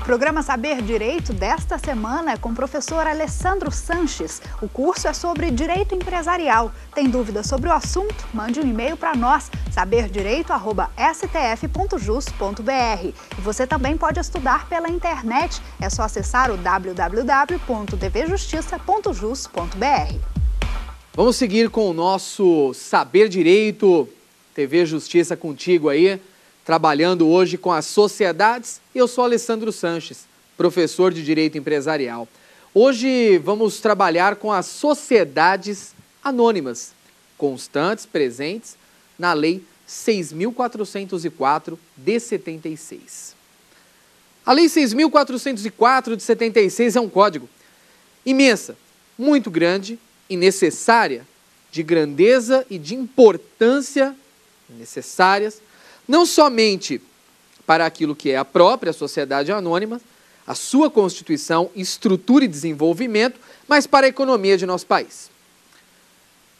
Programa Saber Direito desta semana é com o professor Alessandro Sanches. O curso é sobre direito empresarial. Tem dúvidas sobre o assunto? Mande um e-mail para nós, saberdireito@stf.jus.br. E você também pode estudar pela internet. É só acessar o www.tvjustiça.jus.br. Vamos seguir com o nosso Saber Direito, TV Justiça contigo aí, trabalhando hoje com as sociedades. Eu sou Alessandro Sanches, professor de Direito Empresarial. Hoje vamos trabalhar com as sociedades anônimas, constantes, presentes na Lei 6.404 de 76. A Lei 6.404 de 76 é um código imensa, muito grande e necessária, de grandeza e de importância necessárias, não somente para aquilo que é a própria sociedade anônima, a sua constituição, estrutura e desenvolvimento, mas para a economia de nosso país.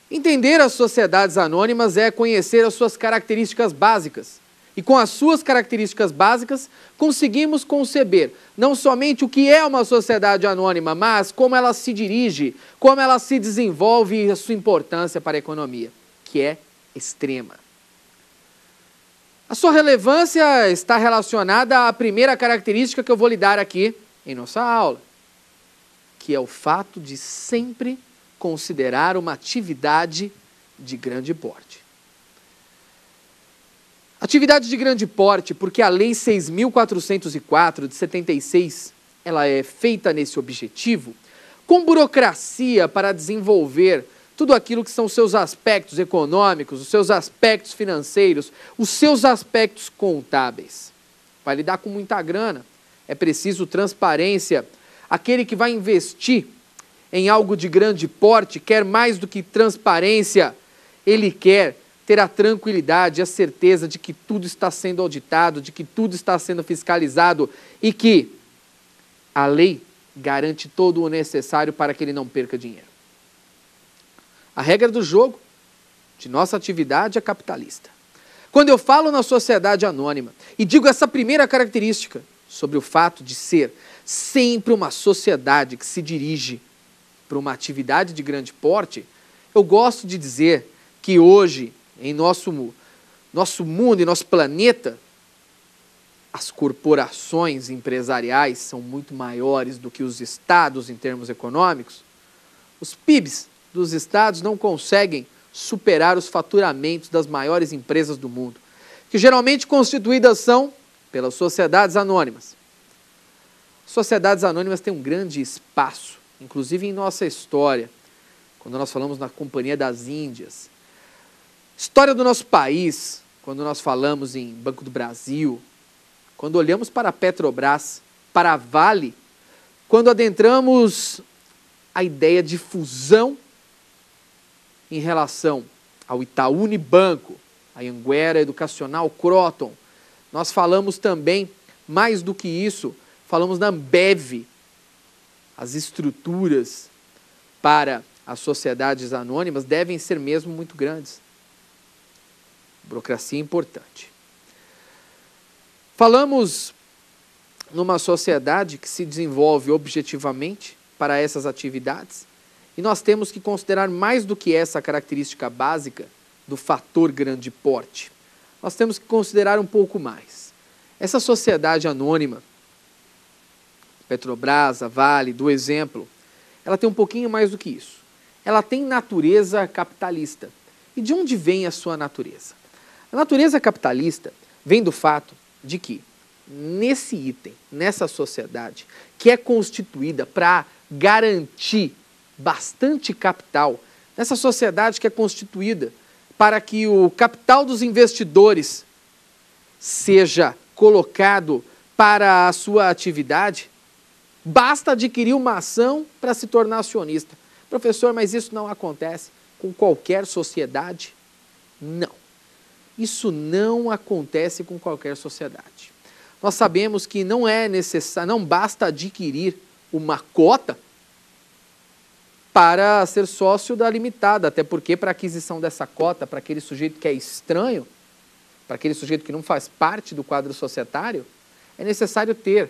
Entender as sociedades anônimas é conhecer as suas características básicas. E com as suas características básicas, conseguimos conceber não somente o que é uma sociedade anônima, mas como ela se dirige, como ela se desenvolve e a sua importância para a economia, que é extrema. A sua relevância está relacionada à primeira característica que eu vou lhe dar aqui em nossa aula, que é o fato de sempre considerar uma atividade de grande porte. Atividade de grande porte, porque a Lei 6.404 de 76, ela é feita nesse objetivo, com burocracia para desenvolver tudo aquilo que são os seus aspectos econômicos, os seus aspectos financeiros, os seus aspectos contábeis. Vai lidar com muita grana, é preciso transparência. Aquele que vai investir em algo de grande porte quer mais do que transparência, ele quer ter a tranquilidade, a certeza de que tudo está sendo auditado, de que tudo está sendo fiscalizado e que a lei garante todo o necessário para que ele não perca dinheiro. A regra do jogo de nossa atividade é capitalista. Quando eu falo na sociedade anônima e digo essa primeira característica sobre o fato de ser sempre uma sociedade que se dirige para uma atividade de grande porte, eu gosto de dizer que hoje, em nosso mundo e nosso planeta, as corporações empresariais são muito maiores do que os estados em termos econômicos. Os PIBs dos estados não conseguem superar os faturamentos das maiores empresas do mundo, que geralmente constituídas são pelas sociedades anônimas. Sociedades anônimas têm um grande espaço, inclusive em nossa história, quando nós falamos na Companhia das Índias. História do nosso país, quando nós falamos em Banco do Brasil, quando olhamos para a Petrobras, para a Vale, quando adentramos a ideia de fusão em relação ao Itaú Unibanco, a Anhanguera Educacional Kroton, nós falamos também, mais do que isso, falamos da Ambev, as estruturas para as sociedades anônimas devem ser mesmo muito grandes. Burocracia é importante. Falamos numa sociedade que se desenvolve objetivamente para essas atividades e nós temos que considerar mais do que essa característica básica do fator grande porte. Nós temos que considerar um pouco mais. Essa sociedade anônima, Petrobras, a Vale, do exemplo, ela tem um pouquinho mais do que isso. Ela tem natureza capitalista. E de onde vem a sua natureza? A natureza capitalista vem do fato de que, nesse item, nessa sociedade, que é constituída para garantir bastante capital, nessa sociedade que é constituída para que o capital dos investidores seja colocado para a sua atividade, basta adquirir uma ação para se tornar acionista. Professor, mas isso não acontece com qualquer sociedade? Não. Isso não acontece com qualquer sociedade. Nós sabemos que não é necessário, não basta adquirir uma cota para ser sócio da limitada, até porque para a aquisição dessa cota, para aquele sujeito que é estranho, para aquele sujeito que não faz parte do quadro societário, é necessário ter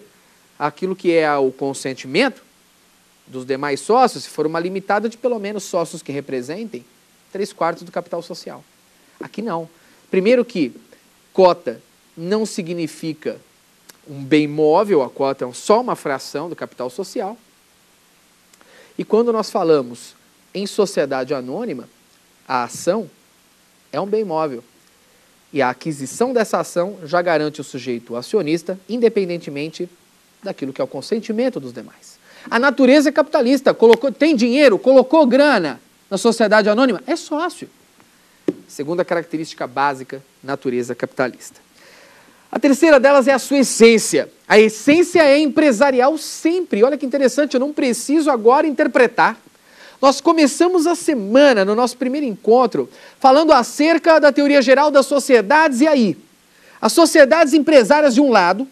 aquilo que é o consentimento dos demais sócios, se for uma limitada de pelo menos sócios que representem 3/4 do capital social. Aqui não. Primeiro que cota não significa um bem móvel, a cota é só uma fração do capital social. E quando nós falamos em sociedade anônima, a ação é um bem móvel. E a aquisição dessa ação já garante o sujeito acionista, independentemente daquilo que é o consentimento dos demais. A natureza é capitalista, tem dinheiro, colocou grana na sociedade anônima, é sócio. Segunda característica básica, natureza capitalista. A terceira delas é a sua essência. A essência é empresarial sempre. Olha que interessante, eu não preciso agora interpretar. Nós começamos a semana, no nosso primeiro encontro, falando acerca da teoria geral das sociedades, e aí? As sociedades empresárias, de um lado,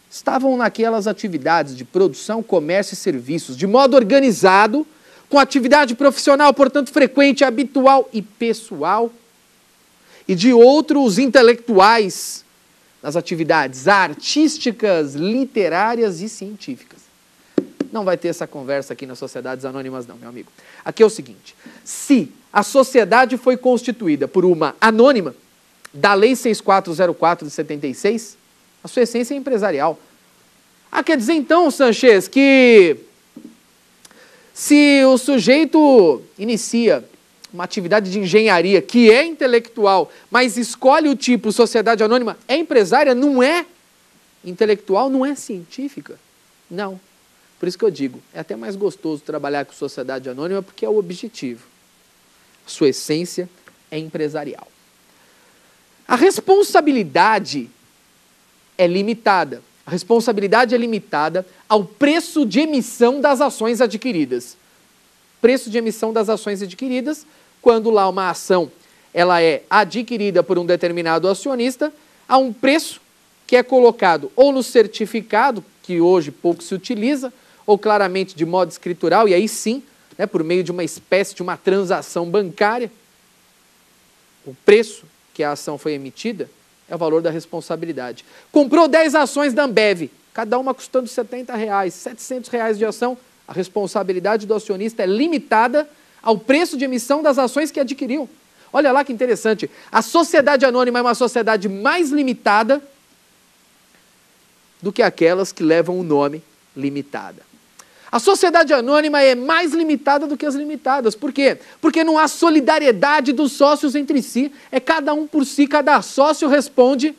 estavam naquelas atividades de produção, comércio e serviços, de modo organizado, com atividade profissional, portanto, frequente, habitual e pessoal, e de outros intelectuais nas atividades artísticas, literárias e científicas. Não vai ter essa conversa aqui nas sociedades anônimas não, meu amigo. Aqui é o seguinte, se a sociedade foi constituída por uma anônima, da Lei 6404 de 76, a sua essência é empresarial. Ah, quer dizer então, Sanchez, que se o sujeito inicia uma atividade de engenharia que é intelectual, mas escolhe o tipo sociedade anônima, é empresária, não é intelectual, não é científica? Não. Por isso que eu digo, é até mais gostoso trabalhar com sociedade anônima porque é o objetivo. Sua essência é empresarial. A responsabilidade é limitada. A responsabilidade é limitada ao preço de emissão das ações adquiridas. Preço de emissão das ações adquiridas, quando lá uma ação ela é adquirida por um determinado acionista, a um preço que é colocado ou no certificado, que hoje pouco se utiliza, ou claramente de modo escritural, e aí sim, né, por meio de uma espécie de uma transação bancária, o preço que a ação foi emitida é o valor da responsabilidade. Comprou 10 ações da Ambev, cada uma custando R$70, R$700 de ação, a responsabilidade do acionista é limitada ao preço de emissão das ações que adquiriu. Olha lá que interessante, a sociedade anônima é uma sociedade mais limitada do que aquelas que levam o nome limitada. A sociedade anônima é mais limitada do que as limitadas. Por quê? Porque não há solidariedade dos sócios entre si. É cada um por si, cada sócio responde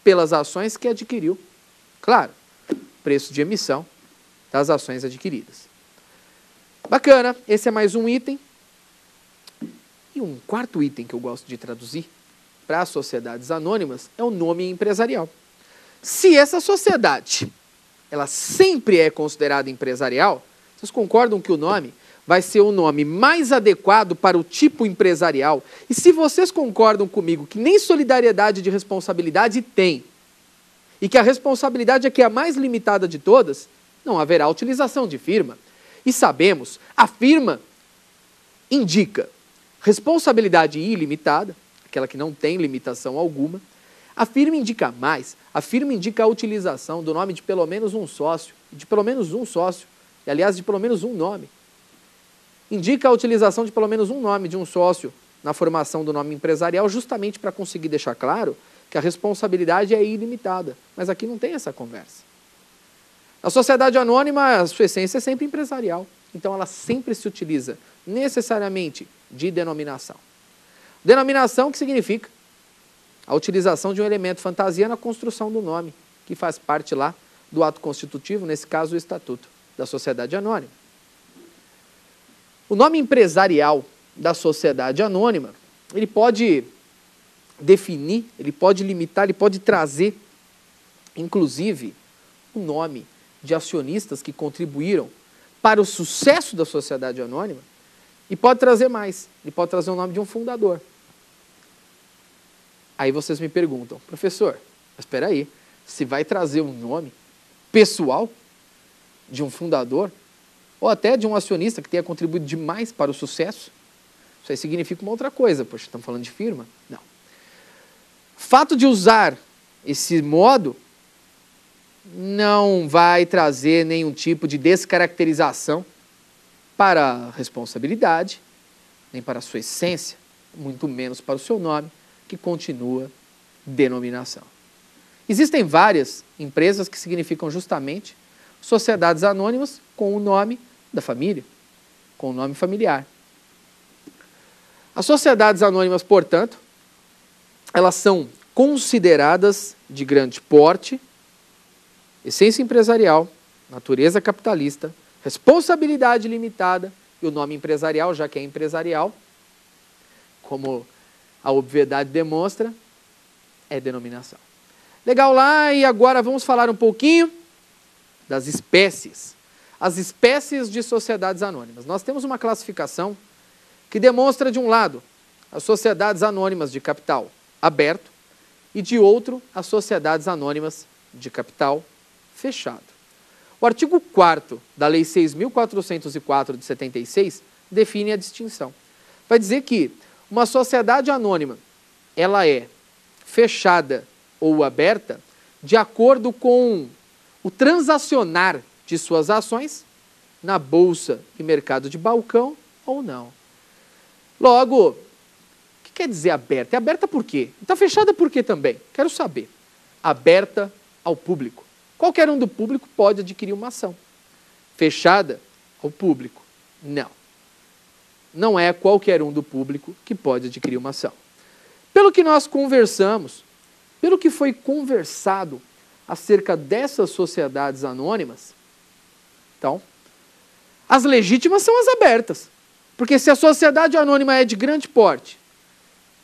pelas ações que adquiriu. Claro, preço de emissão das ações adquiridas. Bacana, esse é mais um item. E um quarto item que eu gosto de traduzir para as sociedades anônimas é o nome empresarial. Se essa sociedade ela sempre é considerada empresarial, vocês concordam que o nome vai ser o nome mais adequado para o tipo empresarial? E se vocês concordam comigo que nem solidariedade de responsabilidade tem, e que a responsabilidade aqui é a mais limitada de todas, não haverá utilização de firma. E sabemos, a firma indica responsabilidade ilimitada, aquela que não tem limitação alguma. A firma indica mais, a firma indica a utilização do nome de pelo menos um sócio, e aliás de pelo menos um nome. Indica a utilização de pelo menos um nome de um sócio na formação do nome empresarial, justamente para conseguir deixar claro que a responsabilidade é ilimitada. Mas aqui não tem essa conversa. A sociedade anônima, a sua essência é sempre empresarial, então ela sempre se utiliza necessariamente de denominação. Denominação que significa a utilização de um elemento fantasia na construção do nome, que faz parte lá do ato constitutivo, nesse caso o Estatuto da Sociedade Anônima. O nome empresarial da sociedade anônima, ele pode definir, ele pode limitar, ele pode trazer, inclusive, o nome de acionistas que contribuíram para o sucesso da sociedade anônima, e pode trazer mais, ele pode trazer o nome de um fundador. Aí vocês me perguntam, professor, mas espera aí, se vai trazer um nome pessoal de um fundador, ou até de um acionista que tenha contribuído demais para o sucesso, isso aí significa uma outra coisa, poxa, estamos falando de firma? Não. O fato de usar esse modo não vai trazer nenhum tipo de descaracterização para a responsabilidade, nem para a sua essência, muito menos para o seu nome, que continua denominação. Existem várias empresas que significam justamente sociedades anônimas com o nome da família, com o nome familiar. As sociedades anônimas, portanto, elas são consideradas de grande porte, essência empresarial, natureza capitalista, responsabilidade limitada e o nome empresarial, já que é empresarial, como a obviedade demonstra, é denominação. Legal lá, e agora vamos falar um pouquinho das espécies. As espécies de sociedades anônimas. Nós temos uma classificação que demonstra, de um lado, as sociedades anônimas de capital aberto e, de outro, as sociedades anônimas de capital fechado. O artigo 4º da Lei 6.404 de 76 define a distinção. Vai dizer que uma sociedade anônima, ela é fechada ou aberta de acordo com o transacionar de suas ações na bolsa e mercado de balcão ou não. Logo, o que quer dizer aberta? É aberta por quê? Está fechada por quê também? Quero saber. Aberta ao público. Qualquer um do público pode adquirir uma ação. Fechada ao público? Não. Não é qualquer um do público que pode adquirir uma ação. Pelo que nós conversamos, pelo que foi conversado acerca dessas sociedades anônimas, então, as legítimas são as abertas. Porque se a sociedade anônima é de grande porte,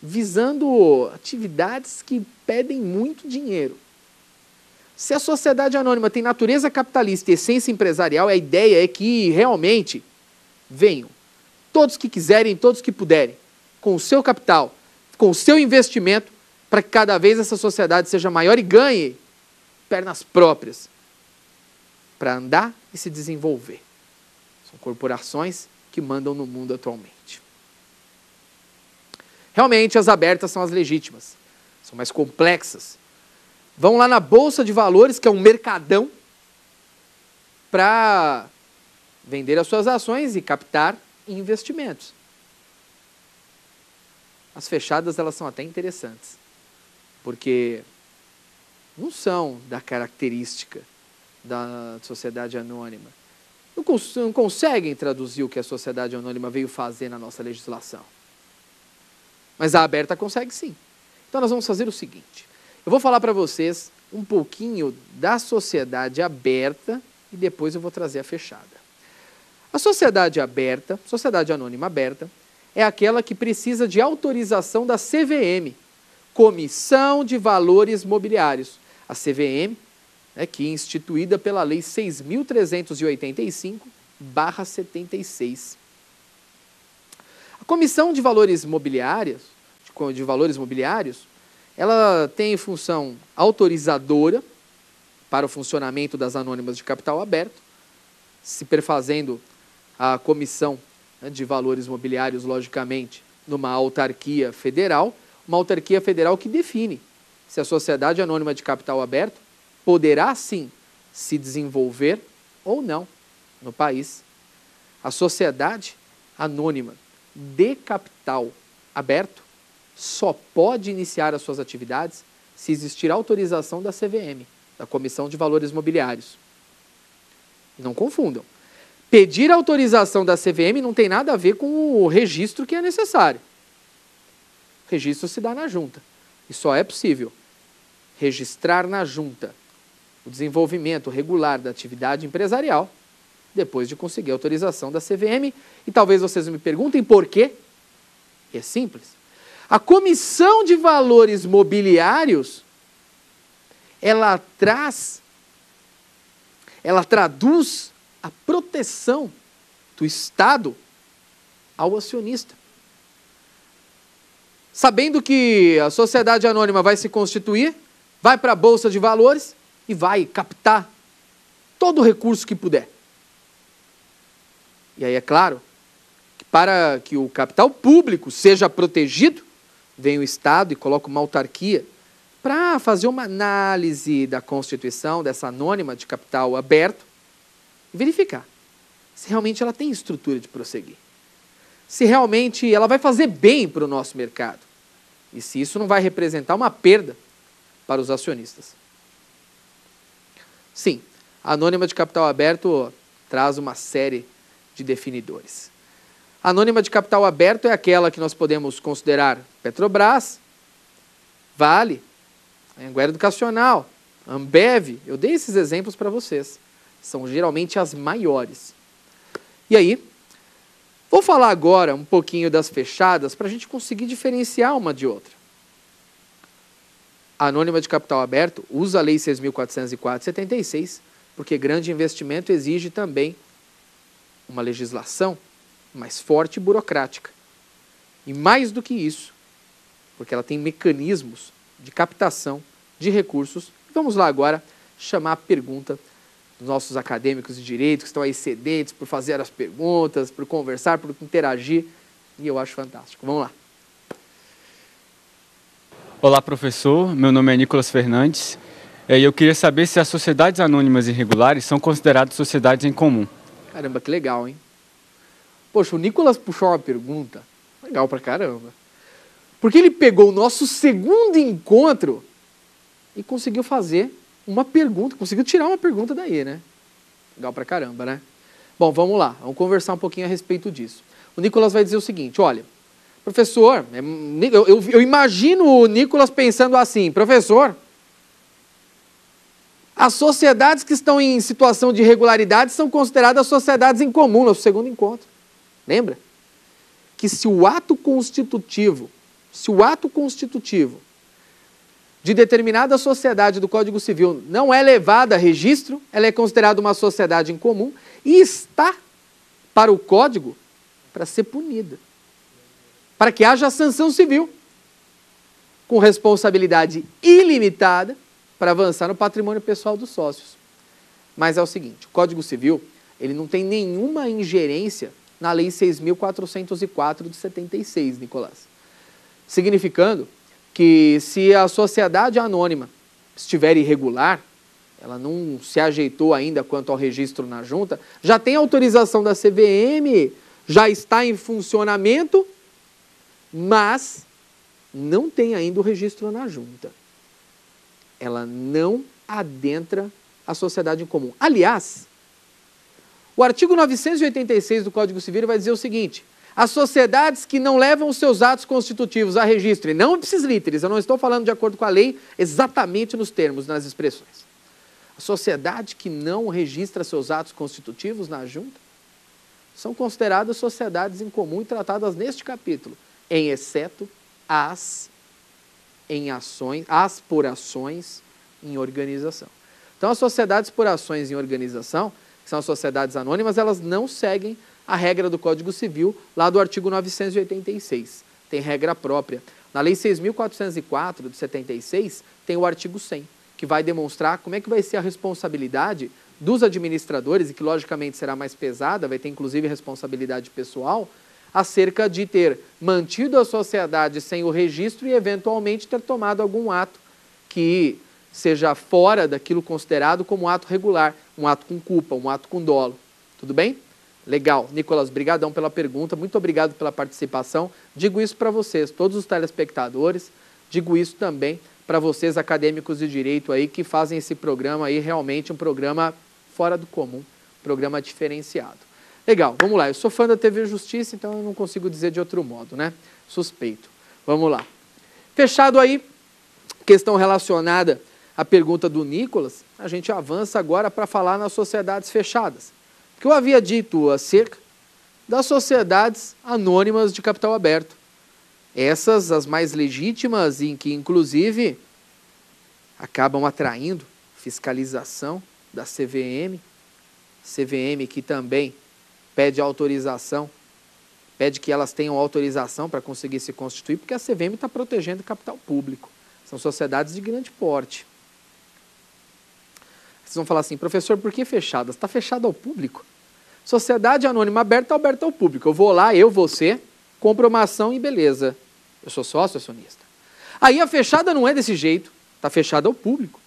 visando atividades que pedem muito dinheiro, se a sociedade anônima tem natureza capitalista e essência empresarial, a ideia é que realmente venham todos que quiserem, todos que puderem, com o seu capital, com o seu investimento, para que cada vez essa sociedade seja maior e ganhe pernas próprias para andar e se desenvolver. São corporações que mandam no mundo atualmente. Realmente, as abertas são as legítimas, são mais complexas. Vão lá na Bolsa de Valores, que é um mercadão, para vender as suas ações e captar investimentos. As fechadas, elas são até interessantes, porque não são da característica da sociedade anônima. Não conseguem traduzir o que a sociedade anônima veio fazer na nossa legislação. Mas a aberta consegue sim. Então nós vamos fazer o seguinte. Eu vou falar para vocês um pouquinho da sociedade aberta e depois eu vou trazer a fechada. A sociedade aberta, sociedade anônima aberta, é aquela que precisa de autorização da CVM, Comissão de Valores Mobiliários. A CVM, que é instituída pela Lei 6.385/76. A Comissão de Valores Mobiliários, ela tem função autorizadora para o funcionamento das anônimas de capital aberto, se perfazendo a Comissão de Valores Mobiliários, logicamente, numa autarquia federal, uma autarquia federal que define se a sociedade anônima de capital aberto poderá, sim, se desenvolver ou não no país. A sociedade anônima de capital aberto só pode iniciar as suas atividades se existir autorização da CVM, da Comissão de Valores Mobiliários. Não confundam. Pedir autorização da CVM não tem nada a ver com o registro que é necessário. O registro se dá na junta. E só é possível registrar na junta o desenvolvimento regular da atividade empresarial depois de conseguir a autorização da CVM. E talvez vocês me perguntem por quê. É simples. A Comissão de Valores Mobiliários, ela traduz a proteção do Estado ao acionista. Sabendo que a sociedade anônima vai se constituir, vai para a Bolsa de Valores e vai captar todo o recurso que puder. E aí é claro que para que o capital público seja protegido, vem o Estado e coloca uma autarquia para fazer uma análise da constituição dessa anônima de capital aberto e verificar se realmente ela tem estrutura de prosseguir. Se realmente ela vai fazer bem para o nosso mercado e se isso não vai representar uma perda para os acionistas. Sim, a anônima de capital aberto traz uma série de definidores. A anônima de capital aberto é aquela que nós podemos considerar Petrobras, Vale, Anhanguera Educacional, Ambev. Eu dei esses exemplos para vocês. São geralmente as maiores. E aí, vou falar agora um pouquinho das fechadas para a gente conseguir diferenciar uma de outra. A anônima de capital aberto usa a Lei 6.404 de 76, porque grande investimento exige também uma legislação mais forte e burocrática. E mais do que isso, porque ela tem mecanismos de captação de recursos. Vamos lá agora chamar a pergunta dos nossos acadêmicos de direito, que estão aí sedentes por fazer as perguntas, por conversar, por interagir, e eu acho fantástico. Vamos lá. Olá, professor. Meu nome é Nicolas Fernandes. E eu queria saber se as sociedades anônimas irregulares são consideradas sociedades em comum. Caramba, que legal, hein? Poxa, o Nicolas puxou uma pergunta legal pra caramba. Porque ele pegou o nosso segundo encontro e conseguiu fazer uma pergunta, conseguiu tirar uma pergunta daí, né? Legal pra caramba, né? Bom, vamos lá, vamos conversar um pouquinho a respeito disso. O Nicolas vai dizer o seguinte, olha, professor, eu imagino o Nicolas pensando assim, professor, as sociedades que estão em situação de irregularidade são consideradas sociedades em comum, no segundo encontro. Lembra? Que se o ato constitutivo de determinada sociedade do Código Civil não é levada a registro, ela é considerada uma sociedade em comum e está para o Código para ser punida. Para que haja sanção civil, com responsabilidade ilimitada para avançar no patrimônio pessoal dos sócios. Mas é o seguinte, o Código Civil ele não tem nenhuma ingerência na Lei 6.404 de 76, Nicolás. Significando que se a sociedade anônima estiver irregular, ela não se ajeitou ainda quanto ao registro na junta, já tem autorização da CVM, já está em funcionamento, mas não tem ainda o registro na junta. Ela não adentra a sociedade em comum. Aliás, o artigo 986 do Código Civil vai dizer o seguinte, as sociedades que não levam os seus atos constitutivos a registro, e não ipsis literis, eu não estou falando de acordo com a lei, exatamente nos termos, nas expressões. A sociedade que não registra seus atos constitutivos na junta, são consideradas sociedades em comum e tratadas neste capítulo, em exceto as por ações em organização. Então, as sociedades por ações em organização, que são as sociedades anônimas, elas não seguem a regra do Código Civil, lá do artigo 986. Tem regra própria. Na Lei 6.404 de 76, tem o artigo 100, que vai demonstrar como é que vai ser a responsabilidade dos administradores, e que logicamente será mais pesada, vai ter inclusive responsabilidade pessoal, acerca de ter mantido a sociedade sem o registro e eventualmente ter tomado algum ato que seja fora daquilo considerado como um ato regular, um ato com culpa, um ato com dolo. Tudo bem? Legal. Nicolas, brigadão pela pergunta, muito obrigado pela participação. Digo isso para vocês, todos os telespectadores, digo isso também para vocês, acadêmicos de direito aí, que fazem esse programa aí realmente um programa fora do comum, um programa diferenciado. Legal, vamos lá. Eu sou fã da TV Justiça, então eu não consigo dizer de outro modo, né? Suspeito. Vamos lá. Fechado aí, questão relacionada à pergunta do Nicolas, a gente avança agora para falar nas sociedades fechadas. Porque eu havia dito acerca das sociedades anônimas de capital aberto. Essas, as mais legítimas, e que inclusive acabam atraindo fiscalização da CVM, CVM que também pede autorização, pede que elas tenham autorização para conseguir se constituir, porque a CVM está protegendo o capital público. São sociedades de grande porte. Vocês vão falar assim, professor, por que fechadas? Está fechada ao público. Sociedade anônima aberta ao público. Eu vou lá, você, compro uma ação e beleza. Eu sou sócio acionista. Aí a fechada não é desse jeito. está fechado ao público.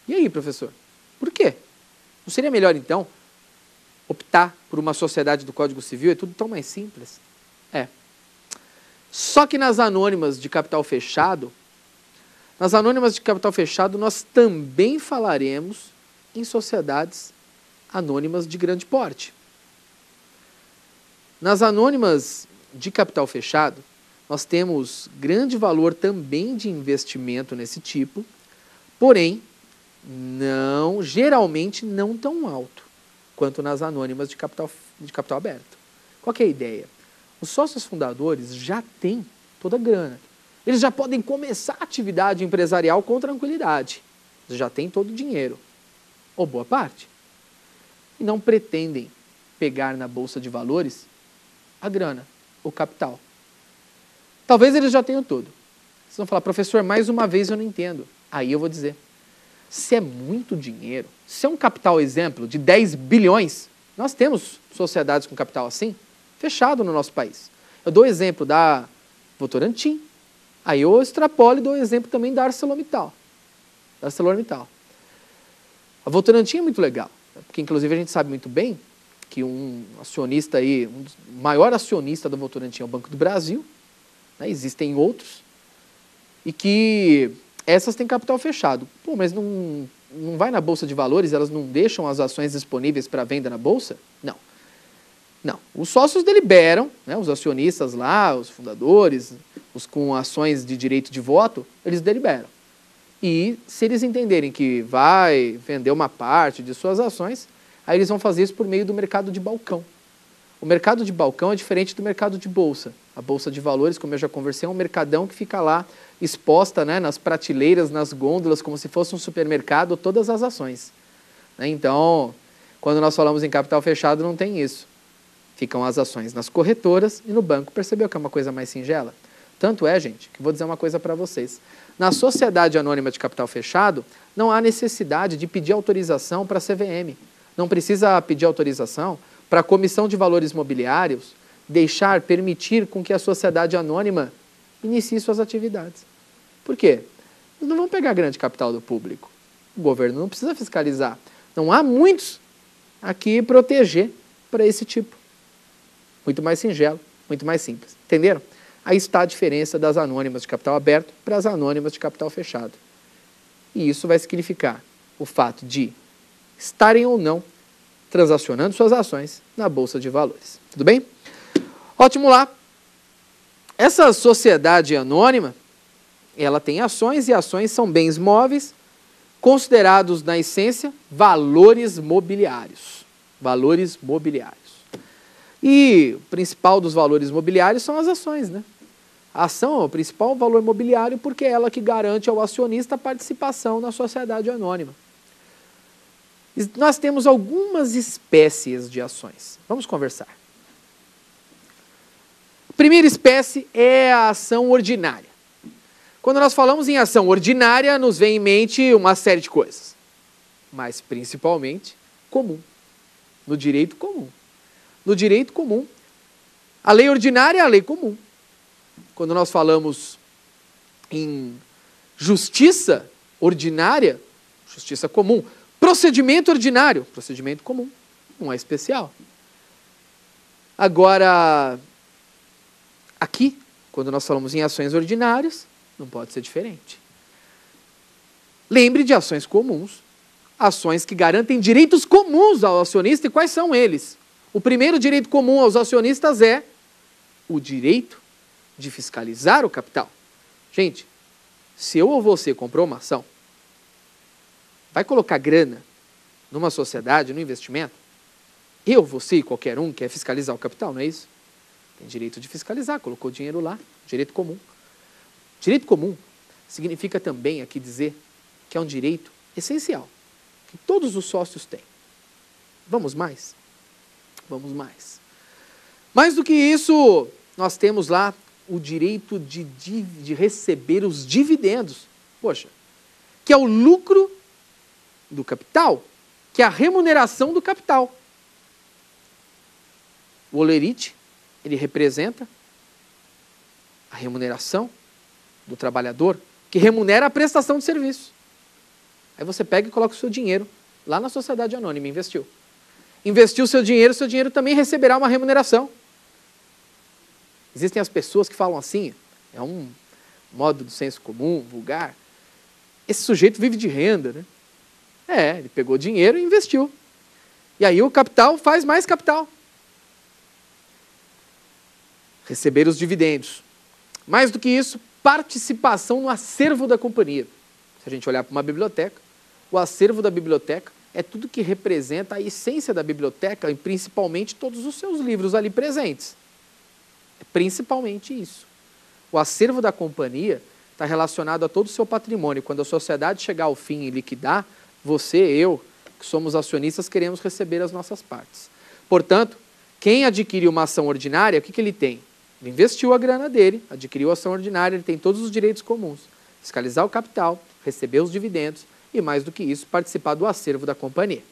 E aí, professor? Por quê? Não seria melhor, então, optar por uma sociedade do Código Civil? É tudo tão mais simples. É. Só que nas anônimas de capital fechado, nós também falaremos em sociedades anônimas de grande porte. Nas anônimas de capital fechado, nós temos grande valor também de investimento nesse tipo, porém, geralmente não tão alto quanto nas anônimas de capital aberto. Qual que é a ideia? Os sócios fundadores já têm toda a grana. Eles já podem começar a atividade empresarial com tranquilidade. Eles já têm todo o dinheiro, ou boa parte. E não pretendem pegar na Bolsa de Valores a grana, o capital. Talvez eles já tenham tudo. Vocês vão falar, professor, mais uma vez eu não entendo. Aí eu vou dizer, se é muito dinheiro, se é um capital, exemplo, de 10 bilhões, nós temos sociedades com capital assim, fechado no nosso país. Eu dou o exemplo da Votorantim, aí eu extrapolo e dou o exemplo também da ArcelorMittal. A Votorantim é muito legal, porque inclusive a gente sabe muito bem que um acionista aí, o maior acionista da Votorantim é o Banco do Brasil, né, existem outros, e que essas têm capital fechado. Pô, mas não vai na Bolsa de Valores, elas não deixam as ações disponíveis para venda na Bolsa? Não. Os sócios deliberam, né, os acionistas lá, os fundadores, os com ações de direito de voto, eles deliberam. E se eles entenderem que vai vender uma parte de suas ações, aí eles vão fazer isso por meio do mercado de balcão. O mercado de balcão é diferente do mercado de bolsa. A Bolsa de Valores, como eu já conversei, é um mercadão que fica lá exposta, né, nas prateleiras, nas gôndolas, como se fosse um supermercado, todas as ações. Então, quando nós falamos em capital fechado, não tem isso. Ficam as ações nas corretoras e no banco. Percebeu que é uma coisa mais singela? Tanto é, gente, que vou dizer uma coisa para vocês. Na sociedade anônima de capital fechado, não há necessidade de pedir autorização para a CVM. Não precisa pedir autorização para a Comissão de Valores Mobiliários permitir com que a sociedade anônima inicie suas atividades. Por quê? Eles não vão pegar grande capital do público. O governo não precisa fiscalizar. Não há muitos aqui proteger para esse tipo. Muito mais singelo, muito mais simples. Entenderam? Aí está a diferença das anônimas de capital aberto para as anônimas de capital fechado. E isso vai significar o fato de estarem ou não transacionando suas ações na Bolsa de Valores. Tudo bem? Ótimo lá. Essa sociedade anônima, ela tem ações e ações são bens móveis considerados, na essência, valores mobiliários. Valores mobiliários. E o principal dos valores mobiliários são as ações, né? A ação é o principal valor mobiliário porque é ela que garante ao acionista a participação na sociedade anônima. Nós temos algumas espécies de ações. Vamos conversar. A primeira espécie é a ação ordinária. Quando nós falamos em ação ordinária, nos vem em mente uma série de coisas, mas principalmente comum, no direito comum. No direito comum, a lei ordinária é a lei comum. Quando nós falamos em justiça ordinária, justiça comum, procedimento ordinário, procedimento comum, não é especial. Agora, aqui, quando nós falamos em ações ordinárias, não pode ser diferente. Lembre de ações comuns, ações que garantem direitos comuns ao acionista, e quais são eles? O primeiro direito comum aos acionistas é o direito de fiscalizar o capital. Gente, se eu ou você comprou uma ação, vai colocar grana numa sociedade, num investimento, eu, você e qualquer um quer fiscalizar o capital, não é isso? Tem direito de fiscalizar, colocou dinheiro lá, direito comum. Direito comum significa também aqui dizer que é um direito essencial, que todos os sócios têm. Vamos mais? Vamos mais. Mais do que isso, nós temos lá o direito de receber os dividendos. Poxa, que é o lucro do capital, que é a remuneração do capital. O holerite, ele representa a remuneração do trabalhador, que remunera a prestação de serviço. Aí você pega e coloca o seu dinheiro lá na sociedade anônima e investiu. Investiu o seu dinheiro também receberá uma remuneração. Existem as pessoas que falam assim, é um modo do senso comum, vulgar. Esse sujeito vive de renda, né? Ele pegou dinheiro e investiu. E aí o capital faz mais capital. Receber os dividendos. Mais do que isso, participação no acervo da companhia. Se a gente olhar para uma biblioteca, o acervo da biblioteca é tudo que representa a essência da biblioteca e principalmente todos os seus livros ali presentes. É principalmente isso. O acervo da companhia está relacionado a todo o seu patrimônio. Quando a sociedade chegar ao fim e liquidar, você, eu, que somos acionistas, queremos receber as nossas partes. Portanto, quem adquire uma ação ordinária, o que ele tem? Ele investiu a grana dele, adquiriu a ação ordinária, ele tem todos os direitos comuns. Fiscalizar o capital, receber os dividendos e, mais do que isso, participar do acervo da companhia.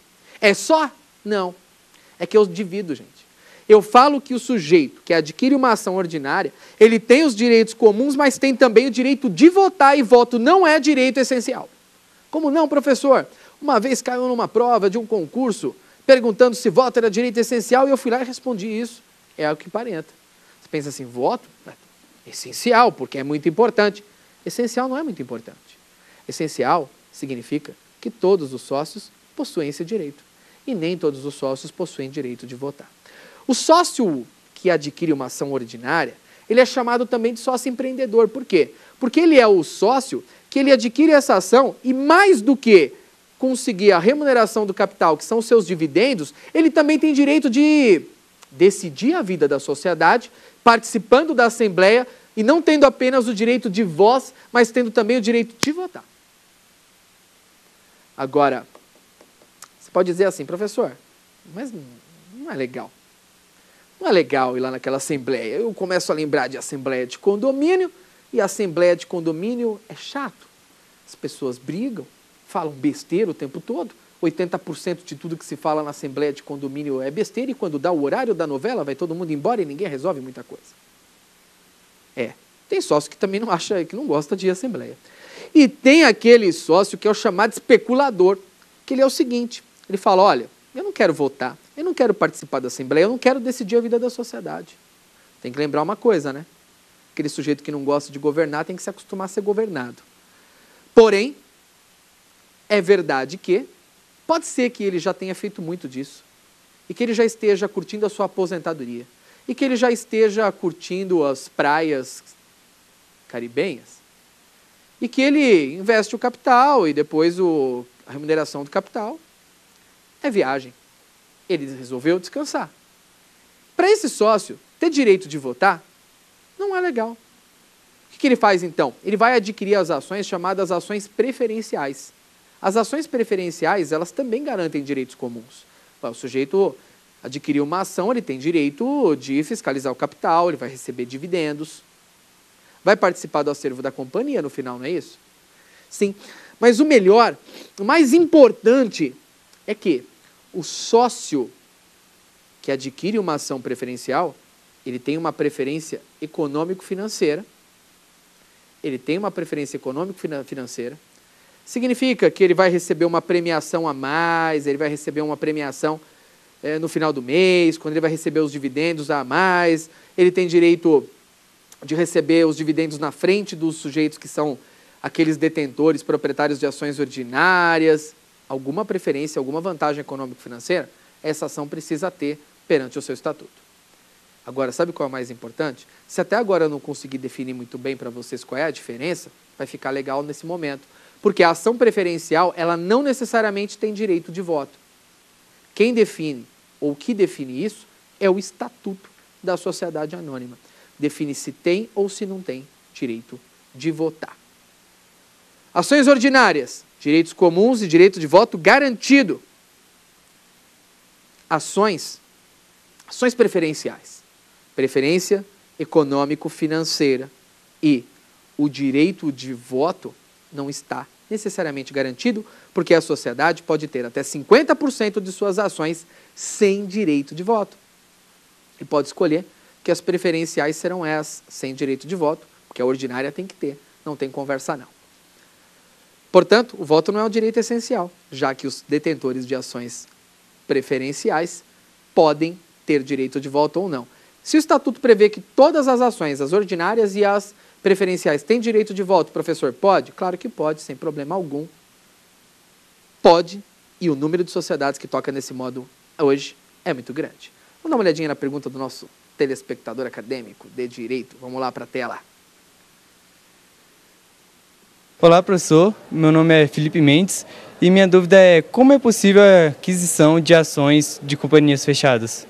É só? Não. É que eu divido, gente. Eu falo que o sujeito que adquire uma ação ordinária, ele tem os direitos comuns, mas tem também o direito de votar, e voto não é direito essencial. Como não, professor? Uma vez caiu numa prova de um concurso, perguntando se voto era direito essencial, e eu fui lá e respondi isso. É o que aparenta. Você pensa assim, voto? É essencial, porque é muito importante. Essencial não é muito importante. Essencial significa que todos os sócios possuem esse direito. E nem todos os sócios possuem direito de votar. O sócio que adquire uma ação ordinária, ele é chamado também de sócio empreendedor. Por quê? Porque ele é o sócio que ele adquire essa ação e, mais do que conseguir a remuneração do capital, que são os seus dividendos, ele também tem direito de decidir a vida da sociedade, participando da assembleia e não tendo apenas o direito de voz, mas tendo também o direito de votar. Agora, você pode dizer assim, professor, mas não é legal. Não é legal ir lá naquela assembleia. Eu começo a lembrar de assembleia de condomínio, e a assembleia de condomínio é chato. As pessoas brigam, falam besteira o tempo todo. 80% de tudo que se fala na assembleia de condomínio é besteira, e quando dá o horário da novela, vai todo mundo embora e ninguém resolve muita coisa. Tem sócio que também não acha, que não gosta de ir à assembleia. E tem aquele sócio que é o chamado especulador, que ele é o seguinte, ele fala, olha, eu não quero votar, eu não quero participar da assembleia, eu não quero decidir a vida da sociedade. Tem que lembrar uma coisa, né? Aquele sujeito que não gosta de governar tem que se acostumar a ser governado. Porém, é verdade que pode ser que ele já tenha feito muito disso e que ele já esteja curtindo a sua aposentadoria e que ele já esteja curtindo as praias caribenhas e que ele investe o capital e depois a remuneração do capital é viagem. Ele resolveu descansar. Para esse sócio ter direito de votar, não é legal. O que ele faz então? Ele vai adquirir as ações chamadas ações preferenciais. As ações preferenciais, elas também garantem direitos comuns. O sujeito adquiriu uma ação, ele tem direito de fiscalizar o capital, ele vai receber dividendos, vai participar do acervo da companhia no final, não é isso? Sim, mas o melhor, o mais importante é que o sócio que adquire uma ação preferencial, ele tem uma preferência econômico-financeira. Ele tem uma preferência econômico-financeira. Significa que ele vai receber uma premiação a mais, ele vai receber uma premiação no final do mês, quando ele vai receber os dividendos a mais, ele tem direito de receber os dividendos na frente dos sujeitos que são aqueles detentores, proprietários de ações ordinárias. Alguma preferência, alguma vantagem econômico-financeira, essa ação precisa ter perante o seu estatuto. Agora, sabe qual é o mais importante? Se até agora eu não consegui definir muito bem para vocês qual é a diferença, vai ficar legal nesse momento. Porque a ação preferencial, ela não necessariamente tem direito de voto. Quem define, ou que define isso, é o estatuto da sociedade anônima. Define se tem ou se não tem direito de votar. Ações ordinárias, direitos comuns e direito de voto garantido. Ações preferenciais. Preferência econômico-financeira e o direito de voto não está necessariamente garantido, porque a sociedade pode ter até 50% de suas ações sem direito de voto. E pode escolher que as preferenciais serão essas, sem direito de voto, porque a ordinária tem que ter, não tem conversa não. Portanto, o voto não é um direito essencial, já que os detentores de ações preferenciais podem ter direito de voto ou não. Se o Estatuto prevê que todas as ações, as ordinárias e as preferenciais, têm direito de voto, professor, pode? Claro que pode, sem problema algum. Pode, e o número de sociedades que toca nesse modo hoje é muito grande. Vamos dar uma olhadinha na pergunta do nosso telespectador acadêmico de direito. Vamos lá para a tela. Olá, professor. Meu nome é Felipe Mendes e minha dúvida é como é possível a aquisição de ações de companhias fechadas?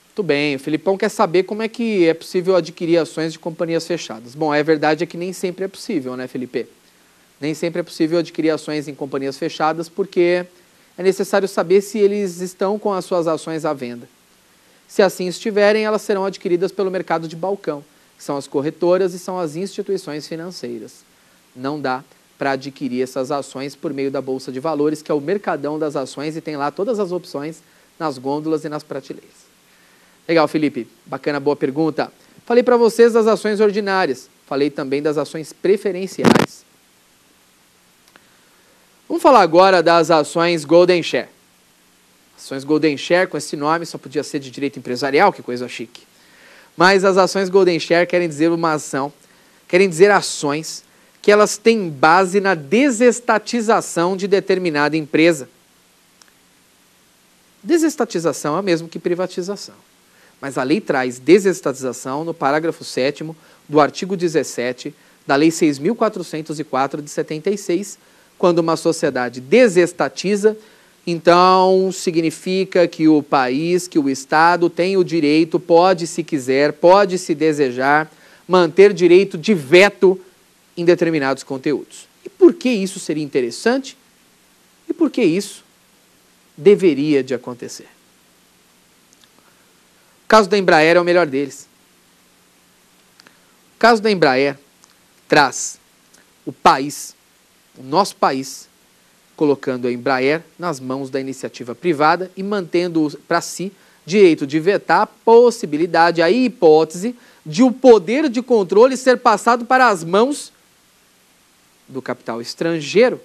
Muito bem, o Felipão quer saber como é que é possível adquirir ações de companhias fechadas. Bom, a verdade é que nem sempre é possível, né, Felipe? Nem sempre é possível adquirir ações em companhias fechadas porque é necessário saber se eles estão com as suas ações à venda. Se assim estiverem, elas serão adquiridas pelo mercado de balcão, que são as corretoras e são as instituições financeiras. Não dá para adquirir essas ações por meio da Bolsa de Valores, que é o mercadão das ações e tem lá todas as opções nas gôndolas e nas prateleiras. Legal, Felipe. Bacana, boa pergunta. Falei para vocês das ações ordinárias. Falei também das ações preferenciais. Vamos falar agora das ações Golden Share. Ações Golden Share, com esse nome, só podia ser de direito empresarial, que coisa chique. Mas as ações Golden Share querem dizer uma ação, querem dizer ações que elas têm base na desestatização de determinada empresa. Desestatização é o mesmo que privatização. Mas a lei traz desestatização no parágrafo 7º do artigo 17 da Lei 6.404 de 76, quando uma sociedade desestatiza, então significa que o país, que o Estado tem o direito, pode, se quiser, pode, se desejar, manter direito de veto em determinados conteúdos. E por que isso seria interessante? E por que isso deveria de acontecer? O caso da Embraer é o melhor deles. O caso da Embraer traz o país, o nosso país, colocando a Embraer nas mãos da iniciativa privada e mantendo para si direito de vetar a possibilidade, a hipótese de o poder de controle ser passado para as mãos do capital estrangeiro.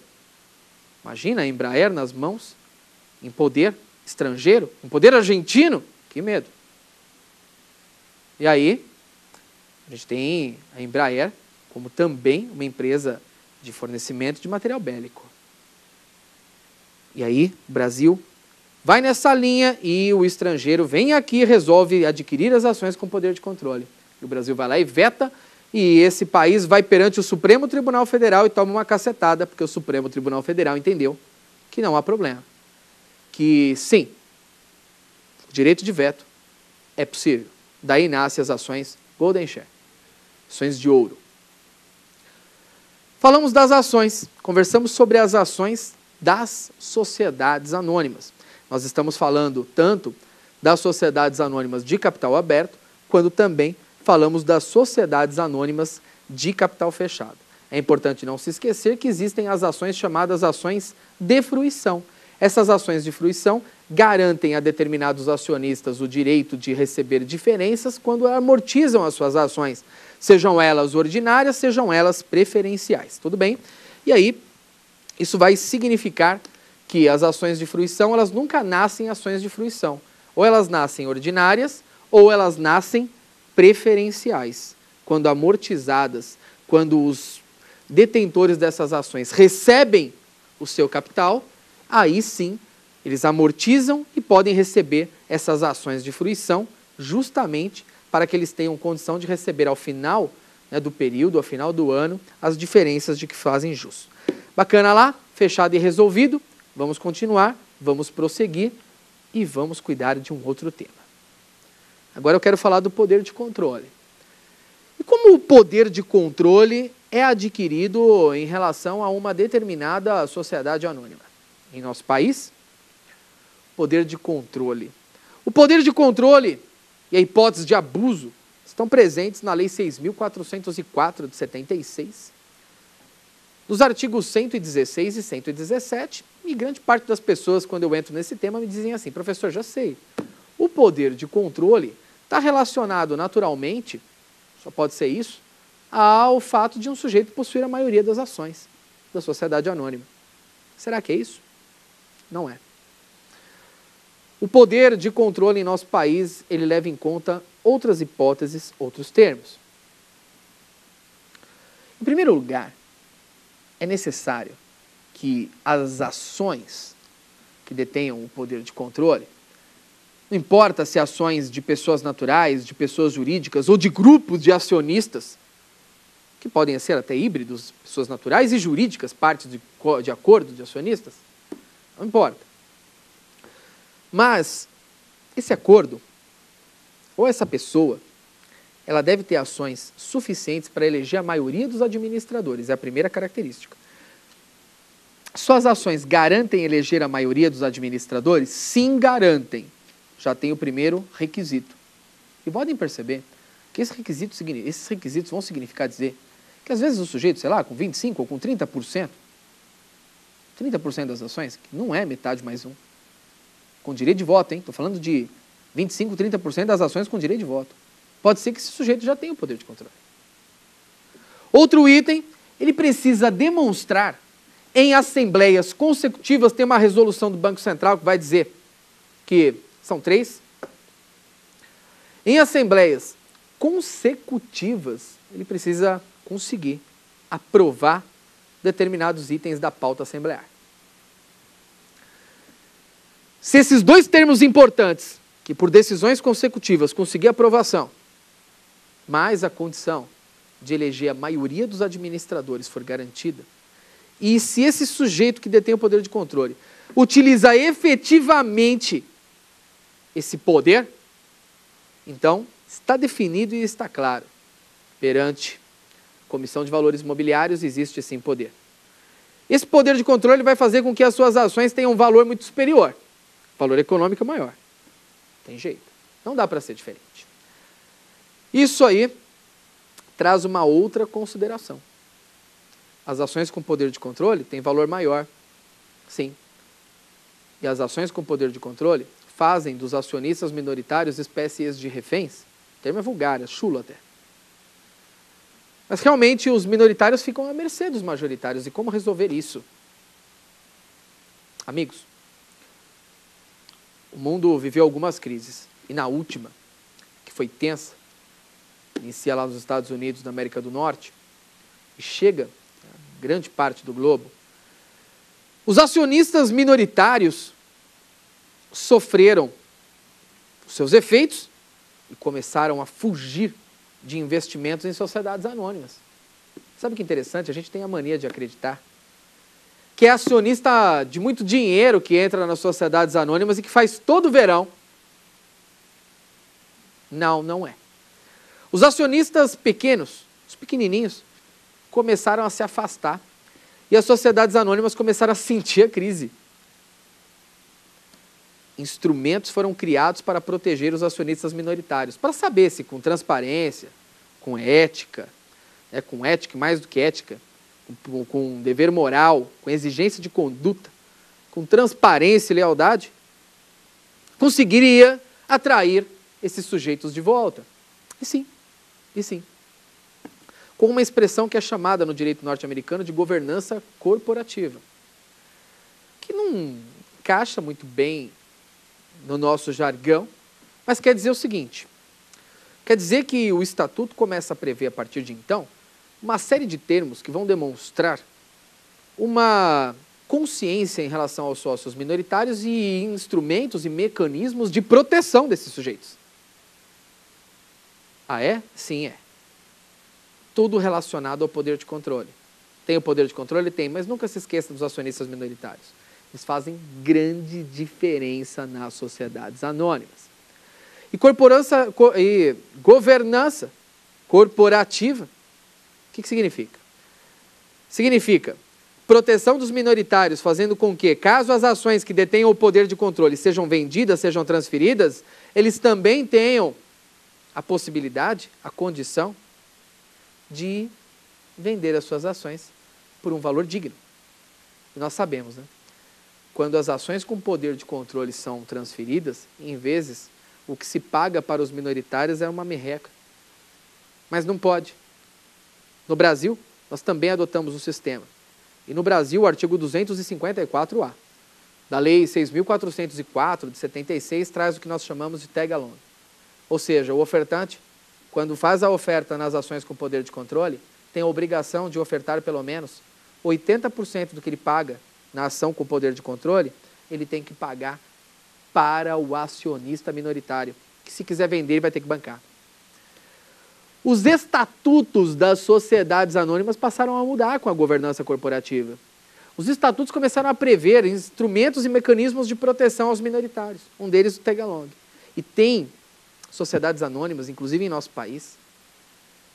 Imagina a Embraer nas mãos, em poder estrangeiro, em poder argentino. Que medo. E aí, a gente tem a Embraer como também uma empresa de fornecimento de material bélico. E aí, o Brasil vai nessa linha e o estrangeiro vem aqui e resolve adquirir as ações com poder de controle. E o Brasil vai lá e veta, e esse país vai perante o Supremo Tribunal Federal e toma uma cacetada, porque o Supremo Tribunal Federal entendeu que não há problema. Que sim, o direito de veto é possível. Daí nascem as ações Golden Share, ações de ouro. Falamos das ações, conversamos sobre as ações das sociedades anônimas. Nós estamos falando tanto das sociedades anônimas de capital aberto, quanto também falamos das sociedades anônimas de capital fechado. É importante não se esquecer que existem as ações chamadas ações de fruição. Essas ações de fruição garantem a determinados acionistas o direito de receber diferenças quando amortizam as suas ações, sejam elas ordinárias, sejam elas preferenciais. Tudo bem? E aí, isso vai significar que as ações de fruição, elas nunca nascem ações de fruição. Ou elas nascem ordinárias, ou elas nascem preferenciais. Quando amortizadas, quando os detentores dessas ações recebem o seu capital, aí sim, eles amortizam e podem receber essas ações de fruição justamente para que eles tenham condição de receber ao final, né, do período, ao final do ano, as diferenças de que fazem jus. Bacana lá, fechado e resolvido. Vamos continuar, vamos prosseguir e vamos cuidar de um outro tema. Agora eu quero falar do poder de controle. E como o poder de controle é adquirido em relação a uma determinada sociedade anônima? Em nosso país, poder de controle. O poder de controle e a hipótese de abuso estão presentes na Lei 6.404 de 76, nos artigos 116 e 117, e grande parte das pessoas, quando eu entro nesse tema, me dizem assim: professor, já sei, o poder de controle está relacionado naturalmente, só pode ser isso, ao fato de um sujeito possuir a maioria das ações. da sociedade anônima. Será que é isso? Não é. O poder de controle em nosso país, ele leva em conta outras hipóteses, outros termos. Em primeiro lugar, é necessário que as ações que detenham o poder de controle, não importa se ações de pessoas naturais, de pessoas jurídicas ou de grupos de acionistas, que podem ser até híbridos, pessoas naturais e jurídicas, partes de acordo de acionistas, não importa. Mas esse acordo, ou essa pessoa, ela deve ter ações suficientes para eleger a maioria dos administradores, é a primeira característica. Suas ações garantem eleger a maioria dos administradores? Sim, garantem. Já tem o primeiro requisito. E podem perceber que esses requisitos vão significar dizer que às vezes o sujeito, sei lá, com 25% ou com 30% das ações, que não é metade mais um, com direito de voto, hein? Estou falando de 25%, 30% das ações com direito de voto. Pode ser que esse sujeito já tenha o poder de controle. Outro item, ele precisa demonstrar em assembleias consecutivas, tem uma resolução do Banco Central que vai dizer que são 3. Em assembleias consecutivas, ele precisa conseguir aprovar determinados itens da pauta assemblear. Se esses dois termos importantes, que por decisões consecutivas conseguir aprovação, mais a condição de eleger a maioria dos administradores for garantida, e se esse sujeito que detém o poder de controle utiliza efetivamente esse poder, então está definido e está claro, perante a Comissão de Valores Imobiliários existe sim poder. Esse poder de controle vai fazer com que as suas ações tenham um valor muito superior, valor econômico maior. Tem jeito, não dá para ser diferente. Isso aí traz uma outra consideração. As ações com poder de controle têm valor maior, sim. E as ações com poder de controle fazem dos acionistas minoritários espécies de reféns. O termo é vulgar, é chulo até. Mas realmente os minoritários ficam à mercê dos majoritários. E como resolver isso? Amigos, o mundo viveu algumas crises. E na última, que foi tensa, inicia lá nos Estados Unidos da América do Norte, e chega a grande parte do globo, os acionistas minoritários sofreram os seus efeitos e começaram a fugir de investimentos em sociedades anônimas. Sabe o que é interessante? A gente tem a mania de acreditar que é acionista de muito dinheiro que entra nas sociedades anônimas e que faz todo verão. Não, não é. Os acionistas pequenos, os pequenininhos, começaram a se afastar e as sociedades anônimas começaram a sentir a crise. Instrumentos foram criados para proteger os acionistas minoritários, para saber se com transparência, com ética mais do que ética, com dever moral, com exigência de conduta, com transparência e lealdade, conseguiria atrair esses sujeitos de volta. E sim, com uma expressão que é chamada no direito norte-americano de governança corporativa, que não encaixa muito bem no nosso jargão, mas quer dizer o seguinte, quer dizer que o Estatuto começa a prever a partir de então uma série de termos que vão demonstrar uma consciência em relação aos sócios minoritários e instrumentos e mecanismos de proteção desses sujeitos. Ah, é? Sim, é. Tudo relacionado ao poder de controle. Tem o poder de controle? Tem, mas nunca se esqueça dos acionistas minoritários. Eles fazem grande diferença nas sociedades anônimas. E governança corporativa, o que significa? Significa proteção dos minoritários, fazendo com que, caso as ações que detenham o poder de controle sejam vendidas, sejam transferidas, eles também tenham a possibilidade, a condição de vender as suas ações por um valor digno. E nós sabemos, né? Quando as ações com poder de controle são transferidas, em vezes, o que se paga para os minoritários é uma merreca. Mas não pode. No Brasil, nós também adotamos um sistema E no Brasil, o artigo 254A da Lei 6.404 de 76 traz o que nós chamamos de tag along. Ou seja, o ofertante, quando faz a oferta nas ações com poder de controle, tem a obrigação de ofertar pelo menos 80% do que ele paga na ação com poder de controle, ele tem que pagar para o acionista minoritário, que se quiser vender, ele vai ter que bancar. Os estatutos das sociedades anônimas passaram a mudar com a governança corporativa. Os estatutos começaram a prever instrumentos e mecanismos de proteção aos minoritários. Um deles o tag along. E tem sociedades anônimas, inclusive em nosso país,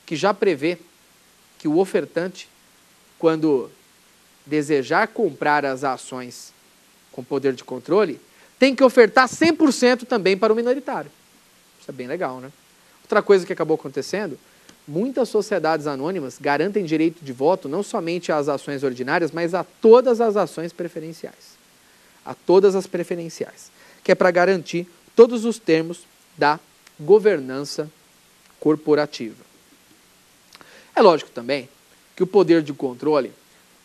que já prevê que o ofertante, quando desejar comprar as ações com poder de controle, tem que ofertar 100% também para o minoritário. Isso é bem legal, né? Outra coisa que acabou acontecendo, muitas sociedades anônimas garantem direito de voto não somente às ações ordinárias, mas a todas as ações preferenciais. A todas as preferenciais. Que é para garantir todos os termos da governança corporativa. É lógico também que o poder de controle,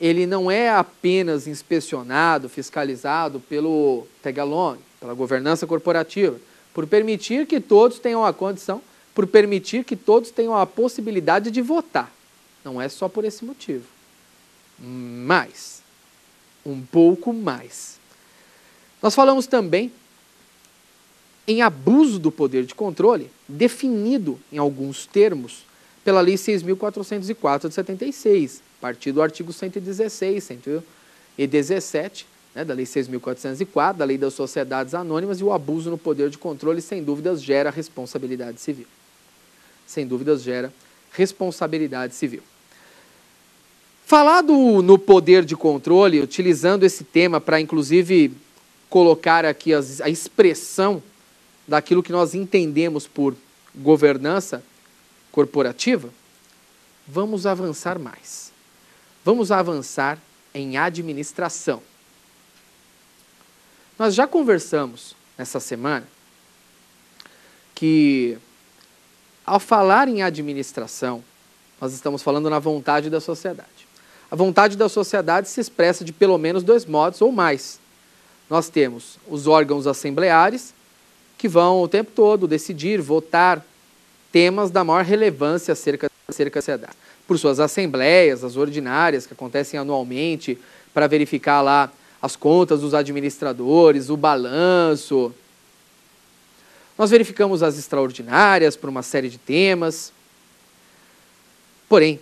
ele não é apenas inspecionado, fiscalizado pelo tag along, pela governança corporativa, por permitir que todos tenham a condição, por permitir que todos tenham a possibilidade de votar. Não é só por esse motivo. Mas, um pouco mais. Nós falamos também em abuso do poder de controle, definido em alguns termos pela Lei 6.404 de 76, a partir do artigo 116, 117, né, da Lei 6.404, da Lei das Sociedades Anônimas, e o abuso no poder de controle, sem dúvidas, gera responsabilidade civil. Sem dúvidas, gera responsabilidade civil. Falado no poder de controle, utilizando esse tema para, inclusive, colocar aqui a expressão daquilo que nós entendemos por governança corporativa, vamos avançar mais. Vamos avançar em administração. Nós já conversamos nessa semana que, ao falar em administração, nós estamos falando na vontade da sociedade. A vontade da sociedade se expressa de pelo menos dois modos ou mais. Nós temos os órgãos assembleares, que vão o tempo todo decidir, votar temas da maior relevância acerca da sociedade. Por suas assembleias, as ordinárias, que acontecem anualmente, para verificar lá as contas dos administradores, o balanço. Nós verificamos as extraordinárias por uma série de temas. Porém,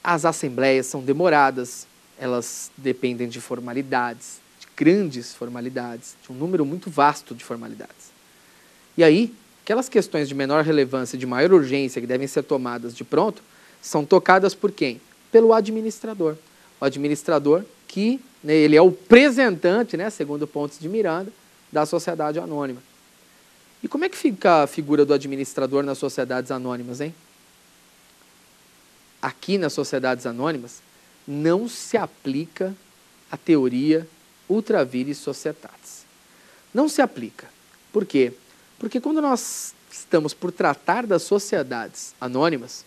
as assembleias são demoradas, elas dependem de formalidades, de grandes formalidades, de um número muito vasto de formalidades. E aí, aquelas questões de menor relevância, de maior urgência, que devem ser tomadas de pronto, são tocadas por quem? Pelo administrador. O administrador que, né, ele é o representante, né, segundo Pontes de Miranda, da sociedade anônima. E como é que fica a figura do administrador nas sociedades anônimas, hein? Aqui nas sociedades anônimas, não se aplica a teoria ultra vires societatis. Não se aplica. Por quê? Porque quando nós estamos por tratar das sociedades anônimas,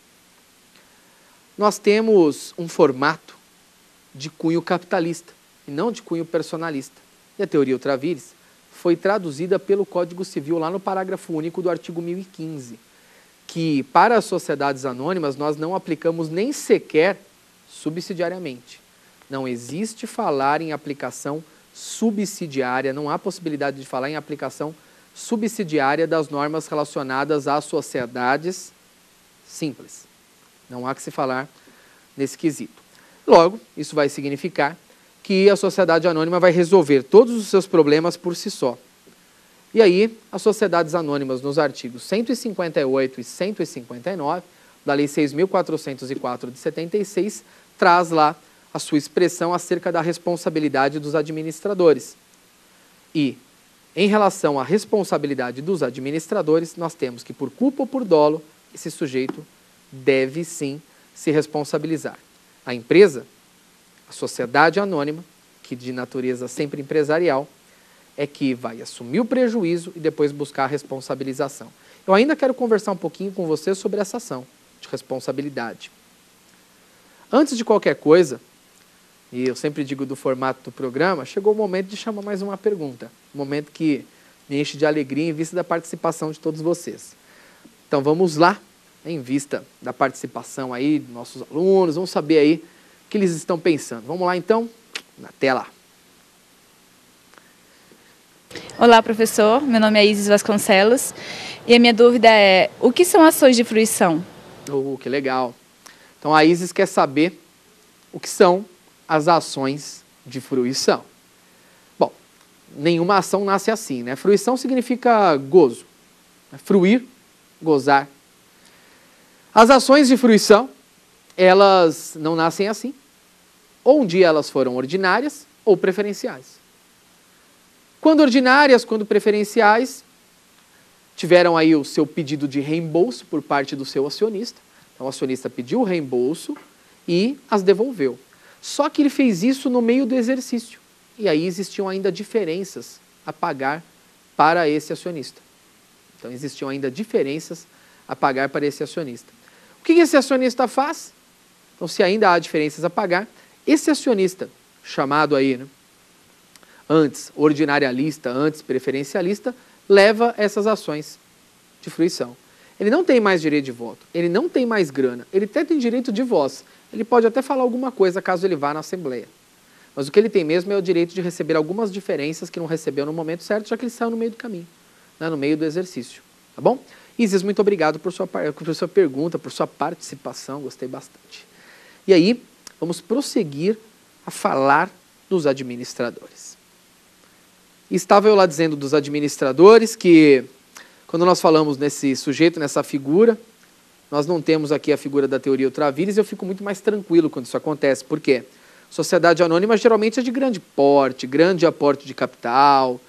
nós temos um formato de cunho capitalista e não de cunho personalista. E a teoria ultra vires foi traduzida pelo Código Civil lá no parágrafo único do artigo 1015, que para as sociedades anônimas nós não aplicamos nem sequer subsidiariamente. Não existe falar em aplicação subsidiária, não há possibilidade de falar em aplicação subsidiária das normas relacionadas às sociedades simples. Não há que se falar nesse quesito. Logo, isso vai significar que a sociedade anônima vai resolver todos os seus problemas por si só. E aí, as sociedades anônimas, nos artigos 158 e 159 da Lei 6.404 de 76, traz lá a sua expressão acerca da responsabilidade dos administradores. E, em relação à responsabilidade dos administradores, nós temos que, por culpa ou por dolo, esse sujeito deve sim se responsabilizar. A empresa, a sociedade anônima, que de natureza sempre empresarial, é que vai assumir o prejuízo e depois buscar a responsabilização. Eu ainda quero conversar um pouquinho com você sobre essa ação de responsabilidade. Antes de qualquer coisa, e eu sempre digo do formato do programa, chegou o momento de chamar mais uma pergunta. Um momento que me enche de alegria em vista da participação de todos vocês. Então vamos lá, em vista da participação aí dos nossos alunos, vamos saber aí o que eles estão pensando. Vamos lá então, na tela. Olá, professor. Meu nome é Isis Vasconcelos e a minha dúvida é: o que são ações de fruição? Que legal. Então a Isis quer saber o que são as ações de fruição. Bom, nenhuma ação nasce assim, né? Fruição significa gozo, fruir, gozar. As ações de fruição, elas não nascem assim. Ou um dia elas foram ordinárias ou preferenciais. Quando ordinárias, quando preferenciais, tiveram aí o seu pedido de reembolso por parte do seu acionista. Então o acionista pediu o reembolso e as devolveu. Só que ele fez isso no meio do exercício. E aí existiam ainda diferenças a pagar para esse acionista. Então existiam ainda diferenças a pagar para esse acionista. O que esse acionista faz? Então, se ainda há diferenças a pagar, esse acionista, chamado aí, né, antes ordinarialista, antes preferencialista, leva essas ações de fruição. Ele não tem mais direito de voto, ele não tem mais grana, ele até tem direito de voz. Ele pode até falar alguma coisa caso ele vá na Assembleia. Mas o que ele tem mesmo é o direito de receber algumas diferenças que não recebeu no momento certo, já que ele saiu no meio do caminho, né, no meio do exercício. Tá bom? Isis, muito obrigado por sua pergunta, por sua participação, gostei bastante. E aí, vamos prosseguir a falar dos administradores. Estava eu lá dizendo dos administradores que, quando nós falamos nesse sujeito, nessa figura, nós não temos aqui a figura da teoria ultravires, e eu fico muito mais tranquilo quando isso acontece. Por quê? Sociedade anônima geralmente é de grande porte, grande aporte de capital,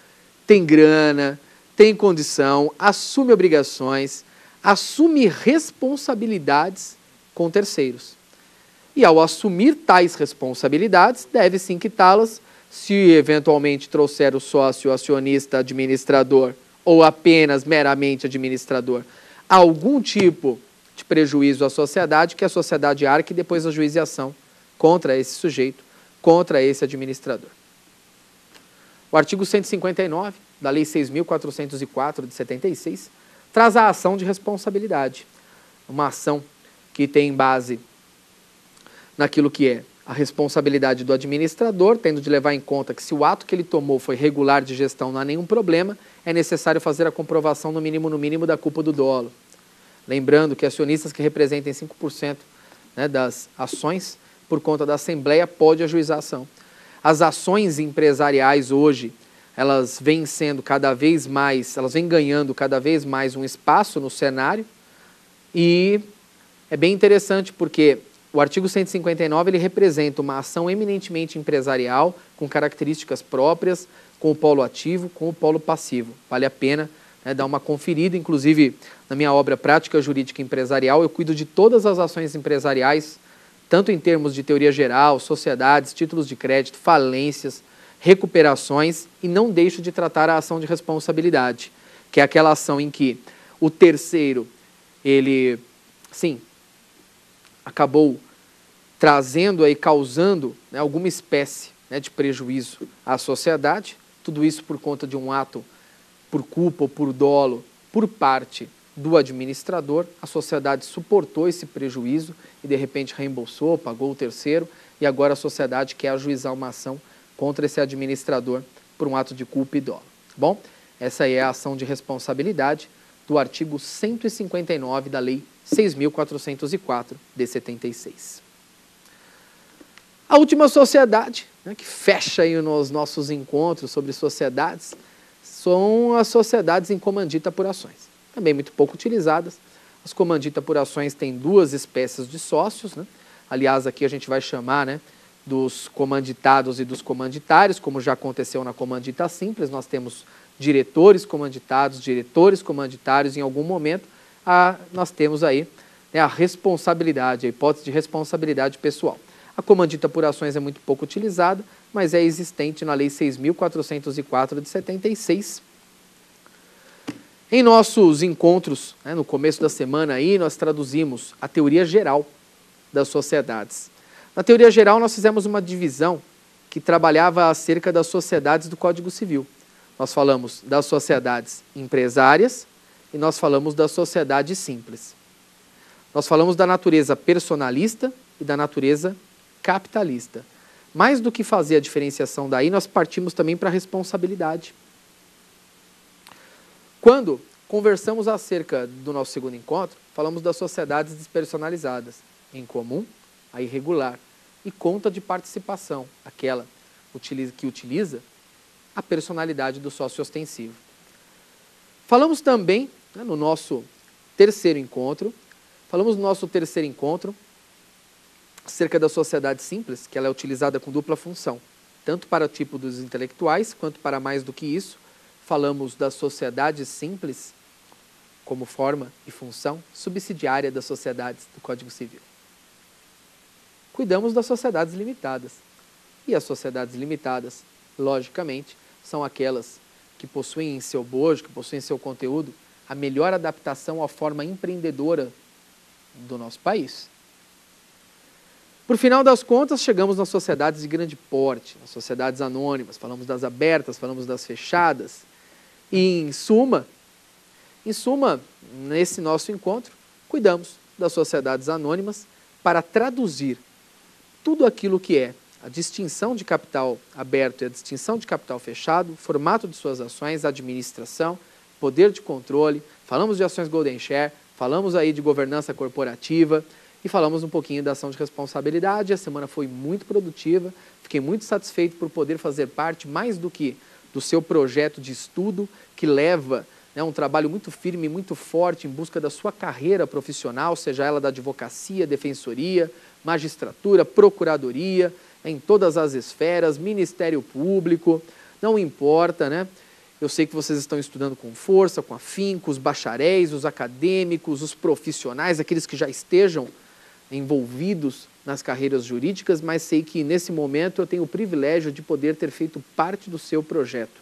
tem grana, tem condição, assume obrigações, assume responsabilidades com terceiros. E ao assumir tais responsabilidades, deve sim quitá-las, se eventualmente trouxer o sócio, acionista, administrador, ou apenas meramente administrador, algum tipo de prejuízo à sociedade, que a sociedade arque depois da juização contra esse sujeito, contra esse administrador. O artigo 159 da Lei 6.404 de 76 traz a ação de responsabilidade. Uma ação que tem base naquilo que é a responsabilidade do administrador, tendo de levar em conta que se o ato que ele tomou foi regular de gestão, não há nenhum problema, é necessário fazer a comprovação no mínimo da culpa do dolo. Lembrando que acionistas que representem 5%, né, das ações, por conta da Assembleia, pode ajuizar a ação. As ações empresariais hoje, elas vêm sendo cada vez mais, elas vêm ganhando cada vez mais um espaço no cenário, e é bem interessante porque o artigo 159 ele representa uma ação eminentemente empresarial, com características próprias, com o polo ativo, com o polo passivo. Vale a pena, né, dar uma conferida, inclusive na minha obra Prática Jurídica Empresarial, eu cuido de todas as ações empresariais, tanto em termos de teoria geral, sociedades, títulos de crédito, falências, recuperações, e não deixo de tratar a ação de responsabilidade, que é aquela ação em que o terceiro, ele, sim, acabou trazendo aí, causando, né, alguma espécie, né, de prejuízo à sociedade, tudo isso por conta de um ato por culpa ou por dolo por parte do administrador, a sociedade suportou esse prejuízo e de repente reembolsou, pagou o terceiro, e agora a sociedade quer ajuizar uma ação contra esse administrador por um ato de culpa e dolo. Bom, essa aí é a ação de responsabilidade do artigo 159 da Lei 6.404 de 76. A última sociedade, né, que fecha aí nos nossos encontros sobre sociedades, são as sociedades em comandita por ações. Também muito pouco utilizadas. As comandita por ações têm duas espécies de sócios, né? Aliás, aqui a gente vai chamar, né, dos comanditados e dos comanditários, como já aconteceu na comandita simples. Nós temos diretores comanditados, diretores comanditários. Em algum momento, nós temos aí, né, a responsabilidade, a hipótese de responsabilidade pessoal. A comandita por ações é muito pouco utilizada, mas é existente na Lei 6.404 de 76. Em nossos encontros, né, no começo da semana, aí, nós traduzimos a teoria geral das sociedades. Na teoria geral, nós fizemos uma divisão que trabalhava acerca das sociedades do Código Civil. Nós falamos das sociedades empresárias e nós falamos da sociedade simples. Nós falamos da natureza personalista e da natureza capitalista. Mais do que fazer a diferenciação daí, nós partimos também para a responsabilidade. Quando conversamos acerca do nosso segundo encontro, falamos das sociedades despersonalizadas, em comum, a irregular, e conta de participação, aquela que utiliza a personalidade do sócio ostensivo. Falamos também, no nosso terceiro encontro, acerca da sociedade simples, que ela é utilizada com dupla função, tanto para o tipo dos intelectuais, quanto para mais do que isso. Falamos da sociedade simples como forma e função subsidiária das sociedades do Código Civil. Cuidamos das sociedades limitadas. E as sociedades limitadas, logicamente, são aquelas que possuem em seu bojo, que possuem em seu conteúdo, a melhor adaptação à forma empreendedora do nosso país. Por final das contas, chegamos nas sociedades de grande porte, nas sociedades anônimas, falamos das abertas, falamos das fechadas. E, em suma, nesse nosso encontro, cuidamos das sociedades anônimas para traduzir tudo aquilo que é a distinção de capital aberto e a distinção de capital fechado, formato de suas ações, administração, poder de controle, falamos de ações Golden Share, falamos aí de governança corporativa e falamos um pouquinho da ação de responsabilidade. A semana foi muito produtiva, fiquei muito satisfeito por poder fazer parte, mais do que do seu projeto de estudo, que leva um trabalho muito firme, muito forte em busca da sua carreira profissional, seja ela da advocacia, defensoria, magistratura, procuradoria, em todas as esferas, Ministério Público, não importa, né? Eu sei que vocês estão estudando com força, com afinco, os bacharéis, os acadêmicos, os profissionais, aqueles que já estejam envolvidos nas carreiras jurídicas, mas sei que nesse momento eu tenho o privilégio de poder ter feito parte do seu projeto.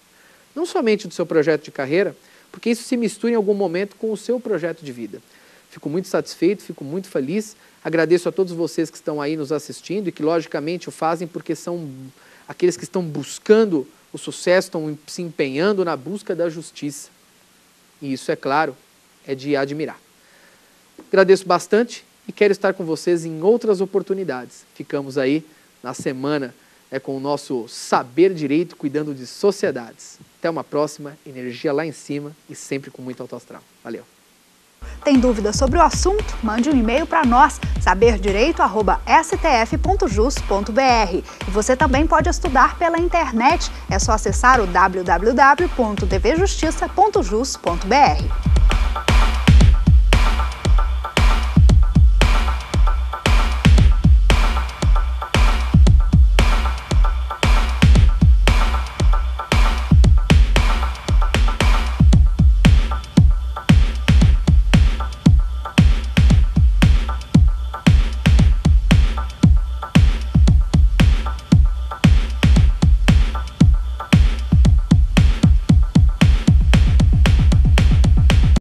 Não somente do seu projeto de carreira, porque isso se mistura em algum momento com o seu projeto de vida. Fico muito satisfeito, fico muito feliz, agradeço a todos vocês que estão aí nos assistindo e que logicamente o fazem porque são aqueles que estão buscando o sucesso, estão se empenhando na busca da justiça. E isso, é claro, é de admirar. Agradeço bastante e quero estar com vocês em outras oportunidades. Ficamos aí na semana com o nosso Saber Direito, cuidando de sociedades. Até uma próxima, energia lá em cima e sempre com muito alto astral. Valeu! Tem dúvida sobre o assunto? Mande um e-mail para nós, saberdireito@stf.jus.br. E você também pode estudar pela internet. É só acessar o www.tvjustiça.jus.br.